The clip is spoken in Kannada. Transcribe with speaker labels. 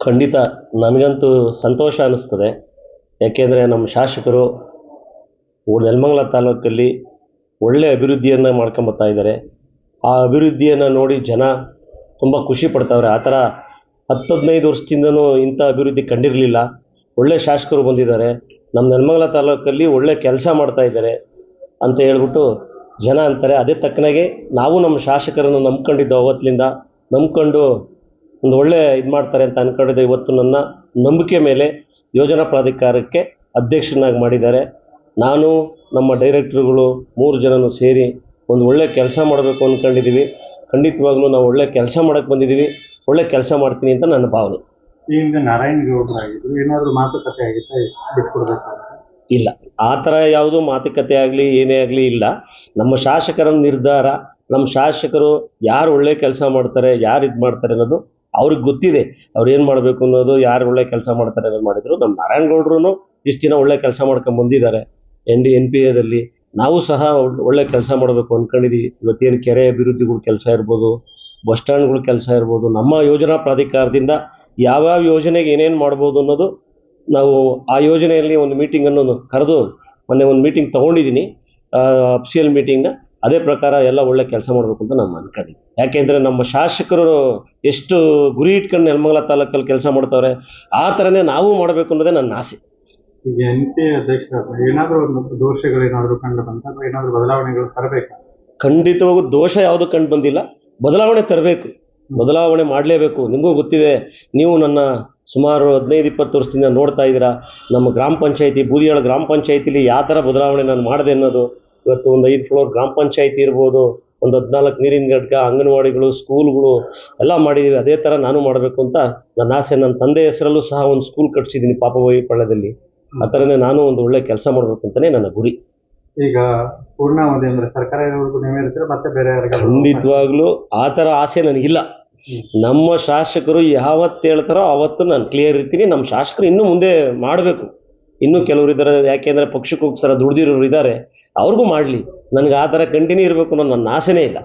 Speaker 1: ಖಂಡಿತ ನನಗಂತೂ ಸಂತೋಷ ಅನ್ನಿಸ್ತದೆ. ಯಾಕೆಂದರೆ ನಮ್ಮ ಶಾಸಕರು ನೆಲಮಂಗಲ ತಾಲೂಕಲ್ಲಿ ಒಳ್ಳೆಯ ಅಭಿವೃದ್ಧಿಯನ್ನು ಮಾಡ್ಕೊಂಬರ್ತಾ ಇದ್ದಾರೆ. ಆ ಅಭಿವೃದ್ಧಿಯನ್ನು ನೋಡಿ ಜನ ತುಂಬ ಖುಷಿ ಪಡ್ತಾವ್ರೆ. ಆ ಥರ 10-15 ವರ್ಷದಿಂದನೂ ಇಂಥ ಅಭಿವೃದ್ಧಿ ಕಂಡಿರಲಿಲ್ಲ. ಒಳ್ಳೆ ಶಾಸಕರು ಬಂದಿದ್ದಾರೆ, ನಮ್ಮ ನೆಲಮಂಗಲ ತಾಲೂಕಲ್ಲಿ ಒಳ್ಳೆ ಕೆಲಸ ಮಾಡ್ತಾ ಇದ್ದಾರೆ ಅಂತ ಹೇಳ್ಬಿಟ್ಟು ಜನ ಅಂತಾರೆ. ಅದೇ ತಕ್ಕನಾಗೆ ನಾವು ನಮ್ಮ ಶಾಸಕರನ್ನು ನಂಬ್ಕೊಂಡಿದ್ದು, ಅವತ್ತಿನಿಂದ ನಂಬ್ಕೊಂಡು ಒಂದು ಒಳ್ಳೆ ಇದು ಮಾಡ್ತಾರೆ ಅಂತ ಅಂದ್ಕೊಂಡಿದ್ದೆ. ಇವತ್ತು ನನ್ನ ನಂಬಿಕೆ ಮೇಲೆ ಯೋಜನಾ ಪ್ರಾಧಿಕಾರಕ್ಕೆ ಅಧ್ಯಕ್ಷನಾಗಿ ಮಾಡಿದ್ದಾರೆ. ನಾನು ನಮ್ಮ ಡೈರೆಕ್ಟ್ರುಗಳು 3 ಜನನು ಸೇರಿ ಒಂದು ಒಳ್ಳೆ ಕೆಲಸ ಮಾಡಬೇಕು ಅಂದ್ಕೊಂಡಿದ್ದೀವಿ. ಖಂಡಿತವಾಗ್ಲೂ ನಾವು ಒಳ್ಳೆ ಕೆಲಸ ಮಾಡೋಕ್ಕೆ ಬಂದಿದ್ದೀವಿ, ಒಳ್ಳೆ ಕೆಲಸ ಮಾಡ್ತೀನಿ ಅಂತ ನನ್ನ ಭಾವನೆ.
Speaker 2: ಈಗ ನಾರಾಯಣಗೌಡರಾಗಿದ್ರು ಏನಾದರೂ ಮಾತುಕತೆ ಆಗಿತ್ತಾ ಬಿಟ್ಕೊಡ್ಬೇಕು ಅಂತ?
Speaker 1: ಇಲ್ಲ, ಆ ಥರ ಯಾವುದೂ ಮಾತುಕತೆ ಆಗಲಿ ಏನೇ ಆಗಲಿ ಇಲ್ಲ. ನಮ್ಮ ಶಾಸಕರ ನಿರ್ಧಾರ, ನಮ್ಮ ಶಾಸಕರು ಯಾರು ಒಳ್ಳೆ ಕೆಲಸ ಮಾಡ್ತಾರೆ, ಯಾರು ಇದು ಮಾಡ್ತಾರೆ ಅನ್ನೋದು ಅವ್ರಿಗೆ ಗೊತ್ತಿದೆ. ಅವ್ರು ಏನು ಮಾಡಬೇಕು ಅನ್ನೋದು, ಯಾರು ಒಳ್ಳೆ ಕೆಲಸ ಮಾಡ್ತಾರೆ ಅನ್ನೋದು ಮಾಡಿದರು. ನಮ್ಮ ನಾರಾಯಣಗೌಡರು ಇಷ್ಟು ದಿನ ಒಳ್ಳೆ ಕೆಲಸ ಮಾಡ್ಕೊಂಡು ಬಂದಿದ್ದಾರೆ. NPAದಲ್ಲಿ ನಾವು ಸಹ ಒಳ್ಳೆ ಕೆಲಸ ಮಾಡಬೇಕು ಅಂದ್ಕೊಂಡಿದ್ದೀವಿ. ಇವತ್ತೇನು ಕೆರೆ ಅಭಿವೃದ್ಧಿಗಳ ಕೆಲಸ ಇರ್ಬೋದು, ಬಸ್ ಸ್ಟ್ಯಾಂಡ್ಗಳ ಕೆಲಸ ಇರ್ಬೋದು, ನಮ್ಮ ಯೋಜನಾ ಪ್ರಾಧಿಕಾರದಿಂದ ಯಾವ್ಯಾವ ಯೋಜನೆಗೆ ಏನೇನು ಮಾಡ್ಬೋದು ಅನ್ನೋದು ನಾವು ಆ ಯೋಜನೆಯಲ್ಲಿ ಒಂದು ಮೀಟಿಂಗನ್ನು ಕರೆದು ಮೊನ್ನೆ ಒಂದು ಮೀಟಿಂಗ್ ತೊಗೊಂಡಿದ್ದೀನಿ, ಅಫಿಷಿಯಲ್ ಮೀಟಿಂಗ್ನ. ಅದೇ ಪ್ರಕಾರ ಎಲ್ಲ ಒಳ್ಳೆ ಕೆಲಸ ಮಾಡಬೇಕು ಅಂತ ನಾನು ಅಂದ್ಕೊಂಡಿದ್ದೀನಿ. ಯಾಕೆಂದರೆ ನಮ್ಮ ಶಾಸಕರು ಎಷ್ಟು ಗುರಿ ಇಟ್ಕೊಂಡು ನೆಲಮಂಗಲ ತಾಲೂಕಲ್ಲಿ ಕೆಲಸ ಮಾಡ್ತಾವ್ರೆ, ಆ ಥರನೇ ನಾವು ಮಾಡಬೇಕು ಅನ್ನೋದೇ ನನ್ನ ಆಸೆ.
Speaker 2: ಈಗ NPA ಅಧ್ಯಕ್ಷ ಏನಾದರೂ ಒಂದು ದೋಷಗಳೇನಾದರೂ ಕಂಡು ಬಂತ ಅಥವಾ ಏನಾದರೂ ಬದಲಾವಣೆಗಳು ತರಬೇಕಾ?
Speaker 1: ಖಂಡಿತವಾಗೂ ದೋಷ ಯಾವುದು ಕಂಡು ಬಂದಿಲ್ಲ. ಬದಲಾವಣೆ ತರಬೇಕು, ಬದಲಾವಣೆ ಮಾಡಲೇಬೇಕು. ನಿಮಗೂ ಗೊತ್ತಿದೆ, ನೀವು ನನ್ನ ಸುಮಾರು 15-20 ವರ್ಷದಿಂದ ನೋಡ್ತಾ ಇದ್ದೀರಾ. ನಮ್ಮ ಗ್ರಾಮ ಪಂಚಾಯತಿ, ಬೂದಿಯಾಳ ಗ್ರಾಮ ಪಂಚಾಯತಿಲಿ ಯಾವ ಥರ ಬದಲಾವಣೆ ನಾನು ಮಾಡಿದೆ ಅನ್ನೋದು. ಇವತ್ತು ಒಂದು 5 ಫ್ಲೋರ್ ಗ್ರಾಮ ಪಂಚಾಯತಿ ಇರ್ಬೋದು, ಒಂದು 14 ನೀರಿನ ಘಟಕ, ಅಂಗನವಾಡಿಗಳು, ಸ್ಕೂಲ್ಗಳು ಎಲ್ಲ ಮಾಡಿದ್ದೀವಿ. ಅದೇ ಥರ ನಾನು ಮಾಡಬೇಕು ಅಂತ ನನ್ನ ಆಸೆ. ನನ್ನ ತಂದೆ ಹೆಸರಲ್ಲೂ ಸಹ ಒಂದು ಸ್ಕೂಲ್ ಕಟ್ಸಿದ್ದೀನಿ ಪಾಪಬಾಯಿಪಾಳ್ಯದಲ್ಲಿ. ಆ ಥರನೇ ನಾನು ಒಂದು ಒಳ್ಳೆ ಕೆಲಸ ಮಾಡಬೇಕು ಅಂತಲೇ ನನ್ನ ಗುರಿ.
Speaker 2: ಈಗ ಪೂರ್ಣಾವಧಿ ಅಂದರೆ ಸರ್ಕಾರ ಇರೋವರೆಗೂ ನೀವೇ ಇರ್ತೀರಾ ಮತ್ತೆ ಬೇರೆ ಯಾರಿಗಾದ್ರು?
Speaker 1: ಖಂಡಿತವಾಗ್ಲೂ ಆ ಥರ ಆಸೆ ನನಗಿಲ್ಲ. ನಮ್ಮ ಶಾಸಕರು ಯಾವತ್ತು ಹೇಳ್ತಾರೋ ಆವತ್ತು ನಾನು ಕ್ಲಿಯರ್ ಇರ್ತೀನಿ. ನಮ್ಮ ಶಾಸಕರು ಇನ್ನೂ ಮುಂದೆ ಮಾಡಬೇಕು. ಇನ್ನೂ ಕೆಲವರು ಇದ್ದಾರೆ, ಯಾಕೆಂದರೆ ಪಕ್ಷಕ್ಕೋಸ್ಕರ ದುಡ್ದಿರೋರು ಇದ್ದಾರೆ, ಅವ್ರಿಗೂ ಮಾಡಲಿ. ನನಗೆ ಆ ಥರ ಕಂಟಿನ್ಯೂ ಇರಬೇಕು ಅನ್ನೋ ನನ್ನ ಆಸೆನೇ ಇಲ್ಲ.